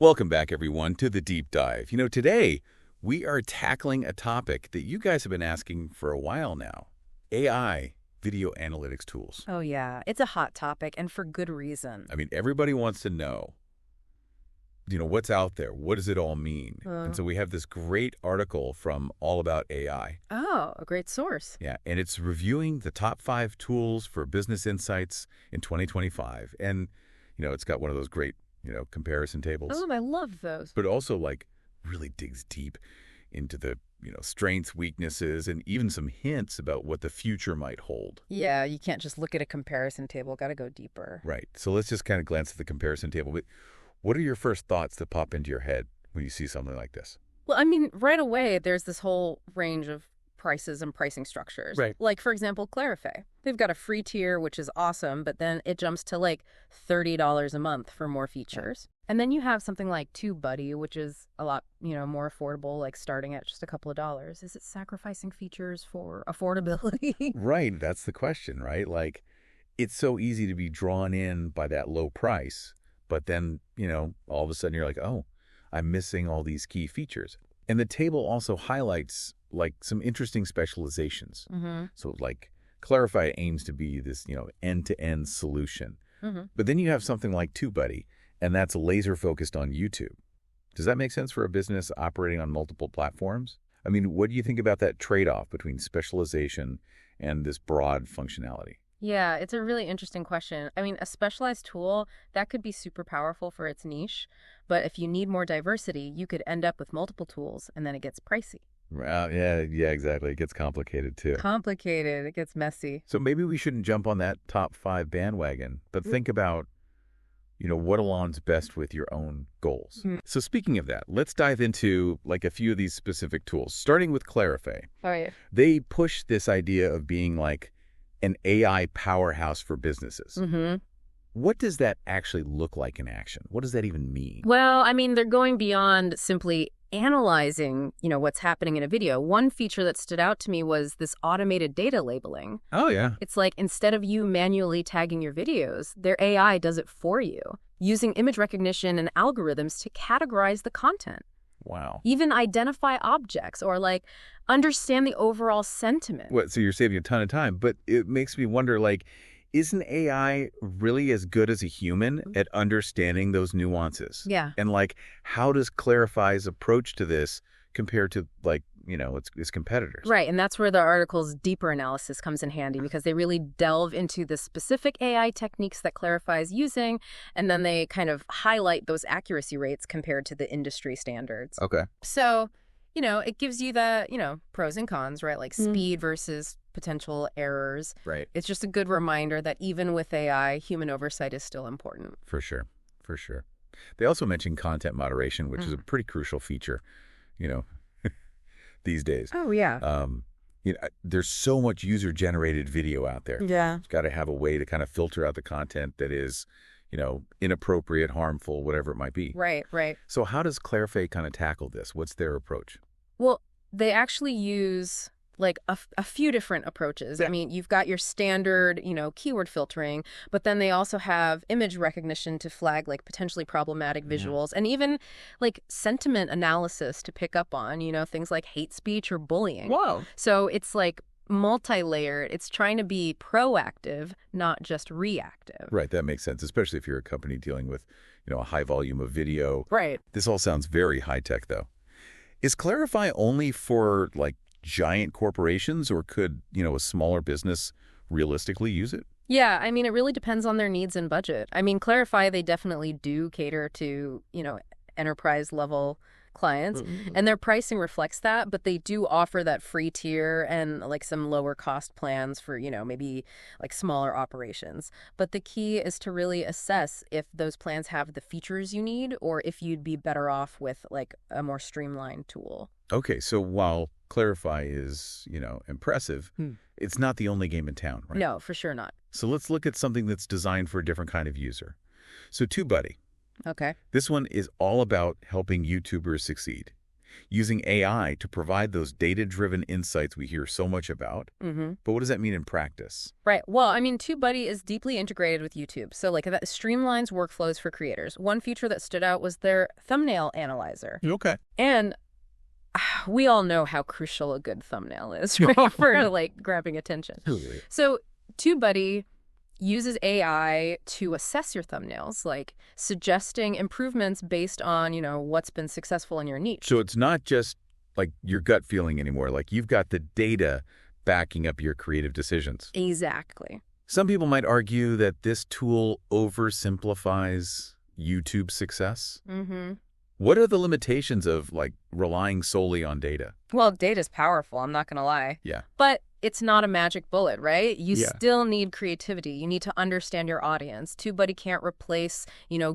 Welcome back, everyone, to the Deep Dive. Today we are tackling a topic that you guys have been asking for a while now. AI video analytics tools. Oh, yeah. It's a hot topic, and for good reason. I mean, everybody wants to know, what's out there? What does it all mean? And so we have this great article from All About AI. Oh, a great source. Yeah, and it's reviewing the top 5 tools for business insights in 2025. And, it's got one of those great, comparison tables. Oh, I love those. But also, really digs deep into the, strengths, weaknesses, and even some hints about what the future might hold. Yeah, you can't just look at a comparison table. Got to go deeper. Right. So let's just kind of glance at the comparison table. But what are your first thoughts that pop into your head when you see something like this? Well, I mean, right away, there's this whole range of prices and pricing structures. Right. Like, for example, Clarify. They've got a free tier, which is awesome, but then it jumps to $30 a month for more features. And then you have something like TubeBuddy, which is a lot, more affordable, starting at just a couple of dollars. Is it sacrificing features for affordability? Right. That's the question, right? It's so easy to be drawn in by that low price, but then, all of a sudden you're like, oh, I'm missing all these key features. And the table also highlights some interesting specializations. Mm-hmm. So Clarify aims to be this, end-to-end solution. Mm-hmm. But then you have something like TubeBuddy, and that's laser focused on YouTube. Does that make sense for a business operating on multiple platforms? I mean, what do you think about that trade-off between specialization and this broad functionality? Yeah, it's a really interesting question. I mean, a specialized tool, that could be super powerful for its niche, but if you need more diversity, you could end up with multiple tools, and then it gets pricey. Yeah, exactly. It gets complicated, too. Complicated. It gets messy. So maybe we shouldn't jump on that top 5 bandwagon, but think about, what aligns best with your own goals. Mm. So speaking of that, let's dive into a few of these specific tools, starting with Clarify. All right. They push this idea of being an AI powerhouse for businesses. Mm-hmm. What does that actually look like in action? What does that even mean? Well, I mean, they're going beyond simply analyzing, what's happening in a video. One feature that stood out to me was this automated data labeling. Oh, yeah. It's instead of you manually tagging your videos, their AI does it for you, using image recognition and algorithms to categorize the content. Wow. Even identify objects or understand the overall sentiment. So you're saving a ton of time, but it makes me wonder, isn't AI really as good as a human at understanding those nuances? Yeah. And how does Clarify's approach to this compare to its competitors? Right, and that's where the article's deeper analysis comes in handy because they really delve into the specific AI techniques that Clarify is using, and then they kind of highlight those accuracy rates compared to the industry standards. Okay. So, it gives you the, pros and cons, right? Speed versus potential errors. Right. It's just a good reminder that even with AI, human oversight is still important. For sure. For sure. They also mentioned content moderation, which is a pretty crucial feature, these days. Oh, yeah. There's so much user-generated video out there. Yeah. It's got to have a way to kind of filter out the content that is, inappropriate, harmful, whatever it might be. Right. So how does Clarify kind of tackle this? What's their approach? Well, they actually use a few different approaches. Yeah. I mean, you've got your standard, keyword filtering, but then they also have image recognition to flag potentially problematic visuals and even sentiment analysis to pick up on, things like hate speech or bullying. Wow. So it's multi-layered. It's trying to be proactive, not just reactive. Right. That makes sense, especially if you're a company dealing with, a high volume of video. Right. This all sounds very high tech, though. Is Clarify only for giant corporations, or could, a smaller business realistically use it? Yeah, I mean, it really depends on their needs and budget. I mean, Clarify, they definitely do cater to, enterprise level clients, and their pricing reflects that, but they do offer that free tier and some lower cost plans for, maybe smaller operations. But the key is to really assess if those plans have the features you need or if you'd be better off with a more streamlined tool. Okay, so while Clarify is, impressive, it's not the only game in town, right? No, for sure not. So let's look at something that's designed for a different kind of user. So TubeBuddy. Okay. This one is all about helping YouTubers succeed. using AI to provide those data-driven insights we hear so much about. But what does that mean in practice? Right. Well, I mean, TubeBuddy is deeply integrated with YouTube. So, like, that streamlines workflows for creators. One feature that stood out was their thumbnail analyzer. Okay. And we all know how crucial a good thumbnail is, right? For, like, grabbing attention. Totally. So, TubeBuddy uses AI to assess your thumbnails, like suggesting improvements based on, what's been successful in your niche. So it's not just like your gut feeling anymore. Like you've got the data backing up your creative decisions. Exactly. Some people might argue that this tool oversimplifies YouTube's success. What are the limitations of like relying solely on data? Well, data's powerful, I'm not going to lie. Yeah. But it's not a magic bullet, right? You still need creativity. You need to understand your audience. TubeBuddy can't replace,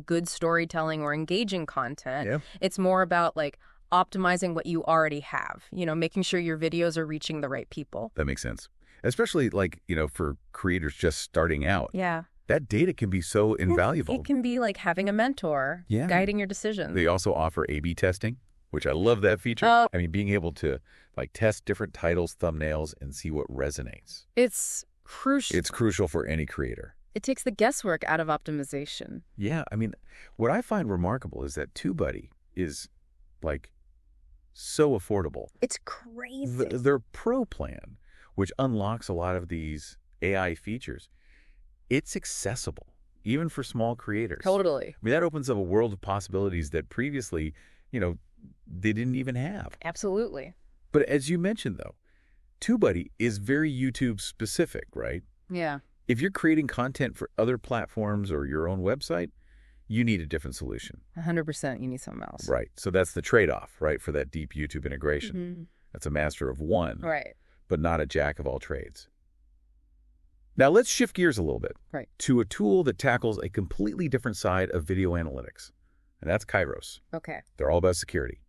good storytelling or engaging content. Yeah. It's more about like optimizing what you already have, making sure your videos are reaching the right people. That makes sense. Especially like, for creators just starting out. Yeah. That data can be so invaluable. It can be like having a mentor guiding your decisions. They also offer A/B testing, which I love that feature. I mean, being able to like test different titles, thumbnails, and see what resonates. It's crucial. It's crucial for any creator. It takes the guesswork out of optimization. Yeah, I mean, what I find remarkable is that TubeBuddy is like so affordable. It's crazy. Their Pro plan, which unlocks a lot of these AI features, it's accessible, even for small creators. Totally. I mean, that opens up a world of possibilities that previously, they didn't even have. Absolutely. But as you mentioned, though, TubeBuddy is very YouTube specific, right? Yeah. If you're creating content for other platforms or your own website, you need a different solution. 100% you need something else. Right. So that's the trade-off, right, for that deep YouTube integration. That's a master of one, right, but not a jack of all trades. Now let's shift gears a little bit to a tool that tackles a completely different side of video analytics, and that's Kairos. Okay. They're all about security,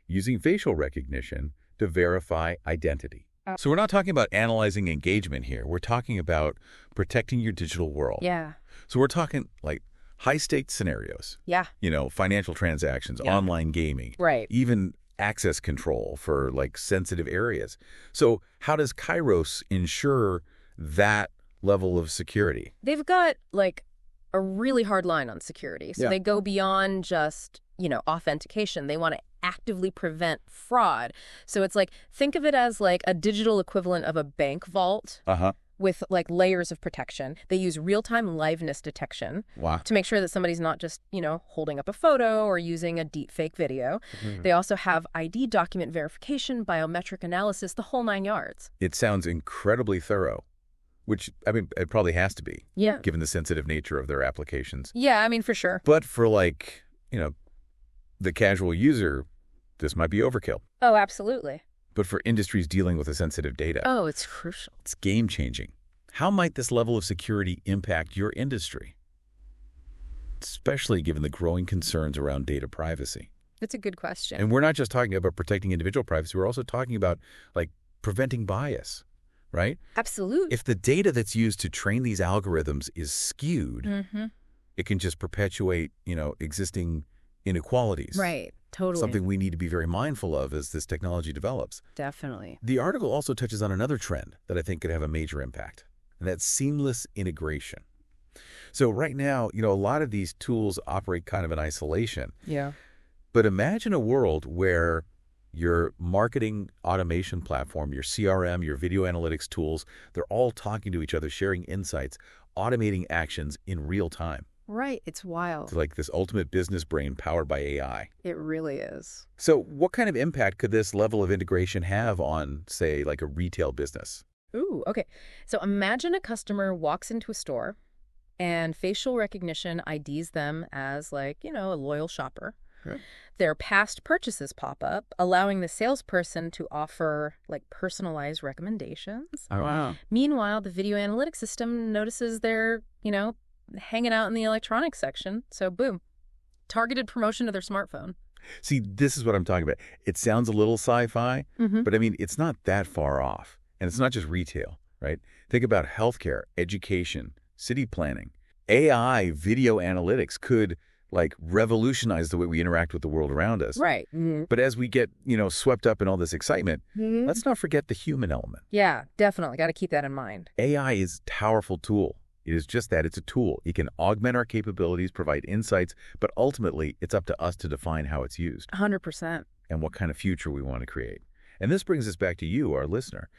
using facial recognition to verify identity. So we're not talking about analyzing engagement here. We're talking about protecting your digital world. Yeah. So we're talking like high-stakes scenarios. Yeah. Financial transactions, online gaming. Right. Even access control for like sensitive areas. So how does Kairos ensure that level of security? They've got like a really hard line on security. So they go beyond just, authentication. They want to actively prevent fraud. So it's like, think of it as like a digital equivalent of a bank vault with like layers of protection. They use real-time liveness detection to make sure that somebody's not just, holding up a photo or using a deep fake video. They also have ID document verification, biometric analysis, the whole 9 yards. It sounds incredibly thorough, which, I mean, it probably has to be, given the sensitive nature of their applications. Yeah, I mean, for sure. But for like, the casual user, this might be overkill. Oh, absolutely. But for industries dealing with the sensitive data, oh, it's crucial. It's game-changing. How might this level of security impact your industry? Especially given the growing concerns around data privacy. That's a good question. And we're not just talking about protecting individual privacy. We're also talking about, like, preventing bias, right? Absolutely. If the data that's used to train these algorithms is skewed, it can just perpetuate, existing inequalities. Right. Totally. Something we need to be very mindful of as this technology develops. Definitely. The article also touches on another trend that I think could have a major impact, and that's seamless integration. So right now, a lot of these tools operate kind of in isolation. Yeah. But imagine a world where your marketing automation platform, your CRM, your video analytics tools, they're all talking to each other, sharing insights, automating actions in real time. Right. It's wild. It's like this ultimate business brain powered by AI. It really is. So what kind of impact could this level of integration have on, say, like a retail business? Ooh, okay. So imagine a customer walks into a store and facial recognition IDs them as like, a loyal shopper. Right. Their past purchases pop up, allowing the salesperson to offer like personalized recommendations. Oh, wow. Meanwhile, the video analytics system notices they're, hanging out in the electronics section. So boom, targeted promotion to their smartphone. See, this is what I'm talking about. It sounds a little sci-fi, but I mean, it's not that far off. And it's not just retail, right? Think about healthcare, education, city planning. AI video analytics could like revolutionize the way we interact with the world around us. Right. But as we get, swept up in all this excitement, let's not forget the human element. Yeah, definitely. Got to keep that in mind. AI is a powerful tool. It is just that. It's a tool. It can augment our capabilities, provide insights, but ultimately it's up to us to define how it's used 100%. and what kind of future we want to create. And this brings us back to you, our listener.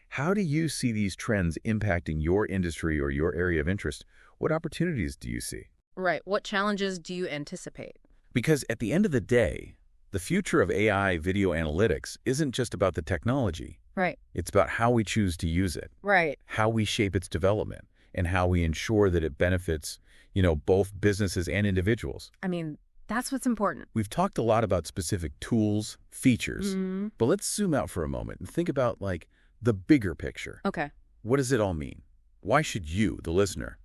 How do you see these trends impacting your industry or your area of interest? What opportunities do you see? Right. What challenges do you anticipate? Because at the end of the day, the future of AI video analytics isn't just about the technology. Right. It's about how we choose to use it, Right. how we shape its development, and how we ensure that it benefits, both businesses and individuals. I mean, that's what's important. We've talked a lot about specific tools, features, but let's zoom out for a moment and think about, the bigger picture. Okay. What does it all mean? Why should you, the listener,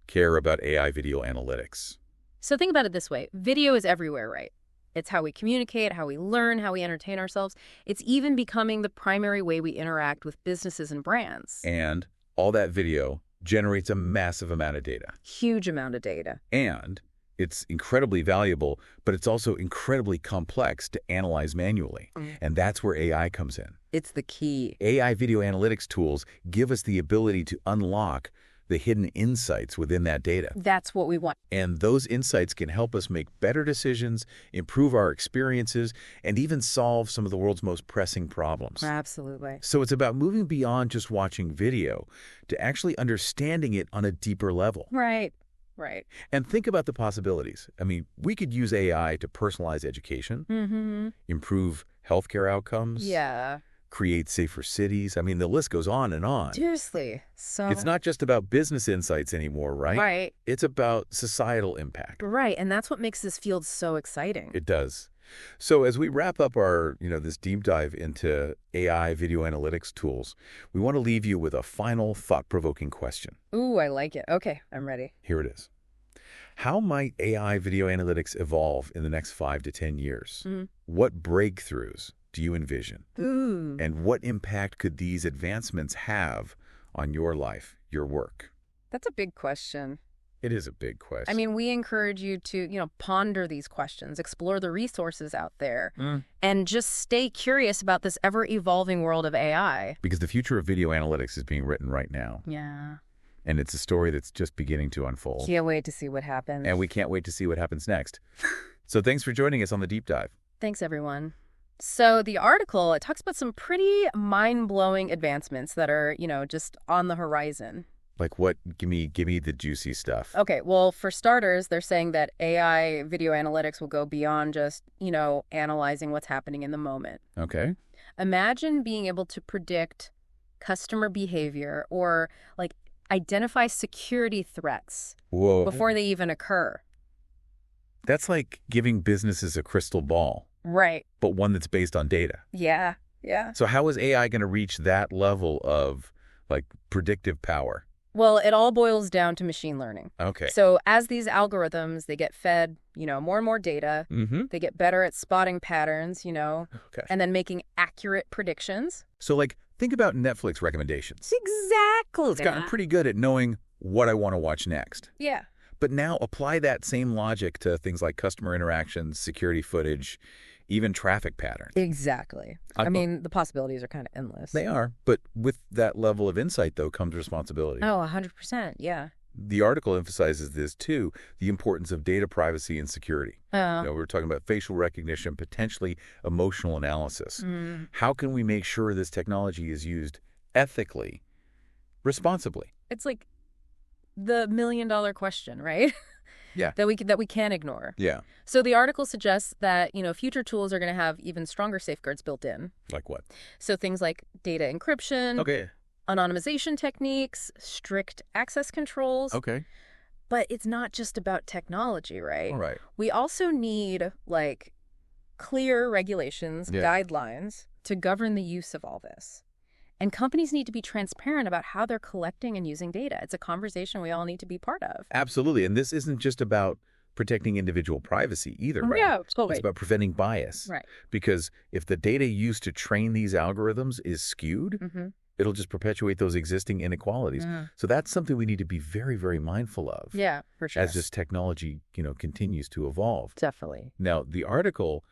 care about AI video analytics? So think about it this way. Video is everywhere, right? It's how we communicate, how we learn, how we entertain ourselves. It's even becoming the primary way we interact with businesses and brands. And all that video generates a massive amount of data. Huge amount of data. And it's incredibly valuable, but it's also incredibly complex to analyze manually. And that's where AI comes in. It's the key. AI video analytics tools give us the ability to unlock the hidden insights within that data. That's what we want. And those insights can help us make better decisions, improve our experiences, and even solve some of the world's most pressing problems. Absolutely. So it's about moving beyond just watching video to actually understanding it on a deeper level. Right. Right. And think about the possibilities. I mean, we could use AI to personalize education, improve healthcare outcomes, Yeah. create safer cities. I mean, the list goes on and on. Seriously. So It's not just about business insights anymore, right? Right. It's about societal impact. Right. And that's what makes this field so exciting. It does. So as we wrap up our, this deep dive into AI video analytics tools, we want to leave you with a final thought-provoking question. Ooh, I like it. Okay, I'm ready. Here it is. How might AI video analytics evolve in the next 5 to 10 years? What breakthroughs do you envision? Ooh. And what impact could these advancements have on your life, your work? That's a big question. It is a big question. I mean, we encourage you to, ponder these questions, explore the resources out there, and just stay curious about this ever-evolving world of AI. Because the future of video analytics is being written right now. Yeah. And it's a story that's just beginning to unfold. Can't wait to see what happens. And we can't wait to see what happens next. So thanks for joining us on the Deep Dive. Thanks, everyone. So the article, it talks about some pretty mind-blowing advancements that are, just on the horizon. Like what? Give me the juicy stuff. Okay, well, for starters, they're saying that AI video analytics will go beyond just, analyzing what's happening in the moment. Okay. Imagine being able to predict customer behavior or, identify security threats before they even occur. That's like giving businesses a crystal ball. Right. But one that's based on data. Yeah, yeah. So how is AI going to reach that level of, predictive power? Well, it all boils down to machine learning. Okay. So as these algorithms, they get fed, more and more data. They get better at spotting patterns, Okay. and then making accurate predictions. So, think about Netflix recommendations. Exactly. It's gotten pretty good at knowing what I want to watch next. Yeah. But now apply that same logic to things like customer interactions, security footage, even traffic patterns. Exactly. I mean, the possibilities are kind of endless. They are. But with that level of insight, though, comes responsibility. Oh, 100%. Yeah. The article emphasizes this, too, the importance of data privacy and security. We're talking about facial recognition, potentially emotional analysis. How can we make sure this technology is used ethically, responsibly? It's like the million-dollar question, right? Yeah. that we can't ignore. Yeah. So the article suggests that, future tools are going to have even stronger safeguards built in. Like what? So things like data encryption, Okay. anonymization techniques, strict access controls. Okay. But it's not just about technology, right? All right. We also need, clear regulations, guidelines to govern the use of all this. And companies need to be transparent about how they're collecting and using data. It's a conversation we all need to be part of. Absolutely. And this isn't just about protecting individual privacy either, right? Yeah, totally. It's about preventing bias. Right. Because if the data used to train these algorithms is skewed, it'll just perpetuate those existing inequalities. So that's something we need to be very, very mindful of. Yeah, for sure. As this technology, continues to evolve. Definitely. Now, the article,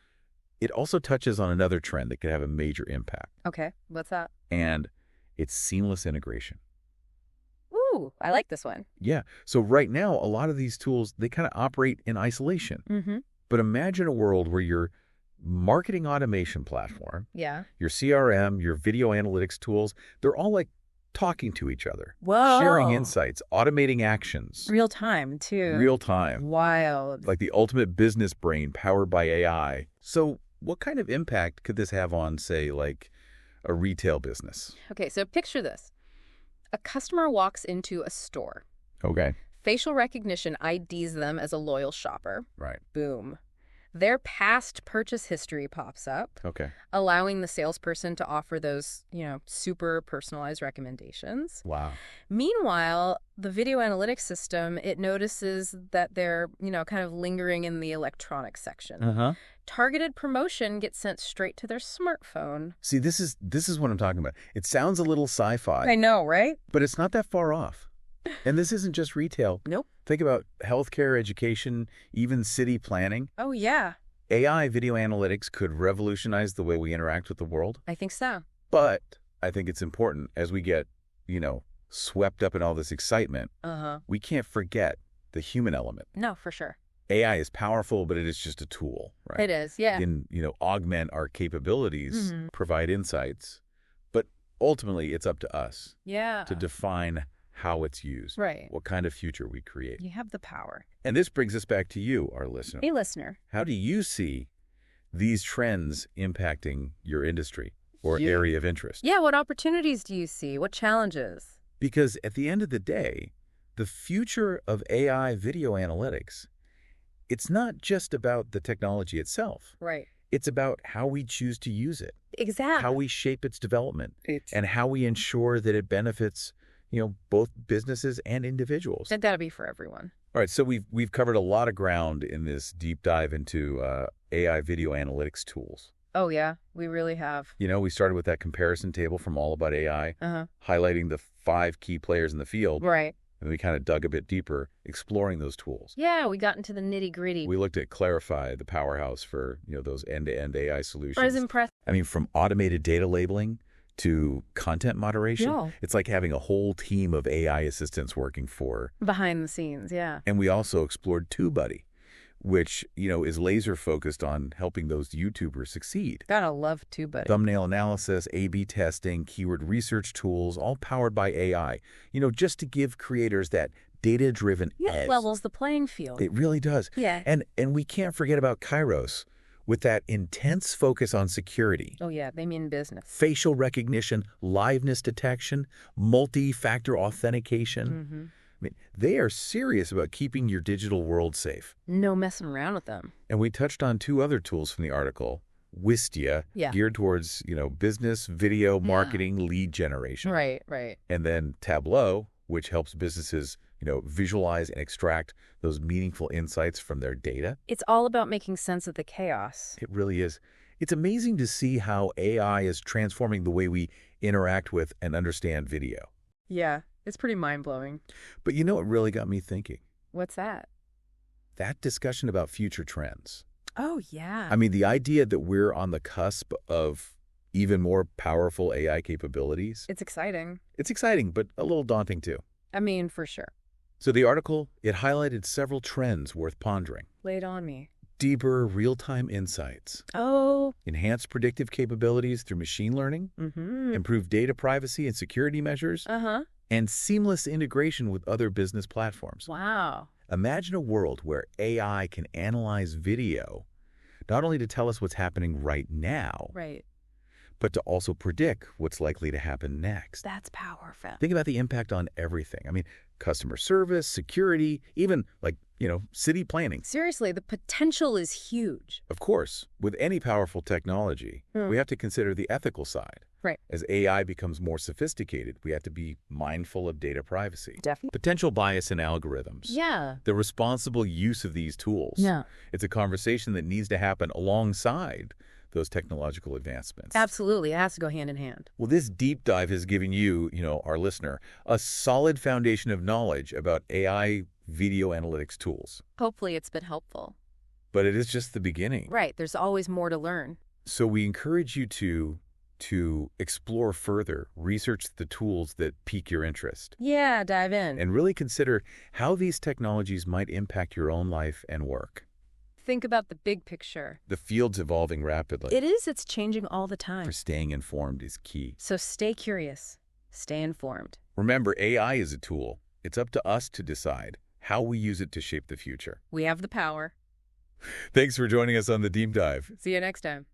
it also touches on another trend that could have a major impact. Okay, what's that? And it's seamless integration. Ooh, I like this one. Yeah. So right now, a lot of these tools, they kind of operate in isolation. But imagine a world where your marketing automation platform, Yeah. your CRM, your video analytics tools, they're all like talking to each other, Whoa. sharing insights, automating actions. Real time, too. Real time. Wild. Like the ultimate business brain powered by AI. So what kind of impact could this have on, say, like a retail business? Okay, so picture this. A customer walks into a store. Okay. Facial recognition IDs them as a loyal shopper. Right. Boom. Their past purchase history pops up, Okay. allowing the salesperson to offer those, super personalized recommendations. Wow. Meanwhile, the video analytics system, it notices that they're, kind of lingering in the electronics section. Targeted promotion gets sent straight to their smartphone. See, this is what I'm talking about. It sounds a little sci-fi. I know, right? But it's not that far off. And this isn't just retail. Nope. Think about healthcare, education, even city planning. Oh, yeah. AI video analytics could revolutionize the way we interact with the world. I think so. But I think it's important as we get, swept up in all this excitement, we can't forget the human element. No, for sure. AI is powerful, but it is just a tool, right? It is, yeah. It can, augment our capabilities, provide insights. But ultimately, it's up to us to define how it's used, right? What kind of future we create. You have the power. And this brings us back to you, our listener. Hey, listener. How do you see these trends impacting your industry or area of interest? Yeah, what opportunities do you see? What challenges? Because at the end of the day, the future of AI video analytics, it's not just about the technology itself. Right. It's about how we choose to use it. Exactly. How we shape its development. And how we ensure that it benefits both businesses and individuals. That gotta be for everyone. All right, so we've covered a lot of ground in this deep dive into AI video analytics tools. Oh, yeah, we really have. We started with that comparison table from All About AI, highlighting the 5 key players in the field. Right. And we kind of dug a bit deeper, exploring those tools. Yeah, we got into the nitty-gritty. We looked at Clarify, the powerhouse for those end-to-end AI solutions. I was impressed. I mean, from automated data labeling to content moderation. Yeah. It's like having a whole team of AI assistants working for. Behind the scenes, yeah. And we also explored TubeBuddy, which, is laser focused on helping those YouTubers succeed. Gotta love TubeBuddy. Thumbnail analysis, A/B testing, keyword research tools, all powered by AI, just to give creators that data-driven edge. Levels the playing field. It really does. Yeah. And we can't forget about Kairos, with that intense focus on security. Oh, yeah, they mean business. Facial recognition, liveness detection, multi-factor authentication. I mean, they are serious about keeping your digital world safe. No messing around with them. And we touched on 2 other tools from the article. Wistia, geared towards, business, video, marketing, lead generation. Right. And then Tableau, which helps businesses visualize and extract those meaningful insights from their data. It's all about making sense of the chaos. It really is. It's amazing to see how AI is transforming the way we interact with and understand video. Yeah, it's pretty mind-blowing. But what really got me thinking? What's that? That discussion about future trends. Oh, yeah. I mean, the idea that we're on the cusp of even more powerful AI capabilities. It's exciting. It's exciting, but a little daunting too. I mean, for sure. So the article, it highlighted several trends worth pondering. Lay it on me. Deeper real-time insights. Oh. Enhanced predictive capabilities through machine learning. Improved data privacy and security measures. And seamless integration with other business platforms. Wow. Imagine a world where AI can analyze video, not only to tell us what's happening right now, Right. but to also predict what's likely to happen next. That's powerful. Think about the impact on everything. I mean, customer service, security, even city planning. Seriously, the potential is huge. Of course, with any powerful technology, we have to consider the ethical side. Right. As AI becomes more sophisticated, we have to be mindful of data privacy. Definitely. Potential bias in algorithms. Yeah. The responsible use of these tools. Yeah. It's a conversation that needs to happen alongside those technological advancements. Absolutely. It has to go hand in hand. Well, this deep dive has given you, our listener, a solid foundation of knowledge about AI video analytics tools. Hopefully it's been helpful. But it is just the beginning. Right. There's always more to learn. So we encourage you to explore further, research the tools that pique your interest. Yeah, dive in. And really consider how these technologies might impact your own life and work. Think about the big picture. The field's evolving rapidly. It is. It's changing all the time. For staying informed is key. So stay curious. Stay informed. Remember, AI is a tool. It's up to us to decide how we use it to shape the future. We have the power. Thanks for joining us on the Deep Dive. See you next time.